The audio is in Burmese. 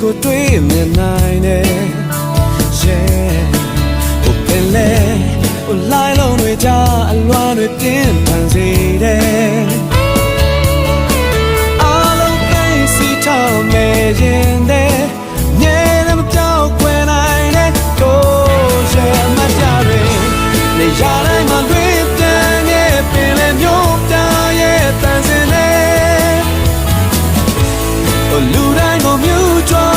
ကိုတွေ့မြင်နိုင်တယ်ဟိုပင်လေဟိုလိုက်လုံးတွေကြားအလွမ်းတွေပြင်းထန်စေတယ်အားလုံးကိန်းစီထောင်နေရင်တဲ့မြဲတယ်မပြောင်းခွဲနိုင်တဲ့ကိုရဲ့အမတ်ကြတွေနေရာတိုင်းမှာတွေးပြန်ရဲ့ပင်လေမျိုးပြရဲ့တန်စင်နေလူတိုင်းကိုမြူကြွ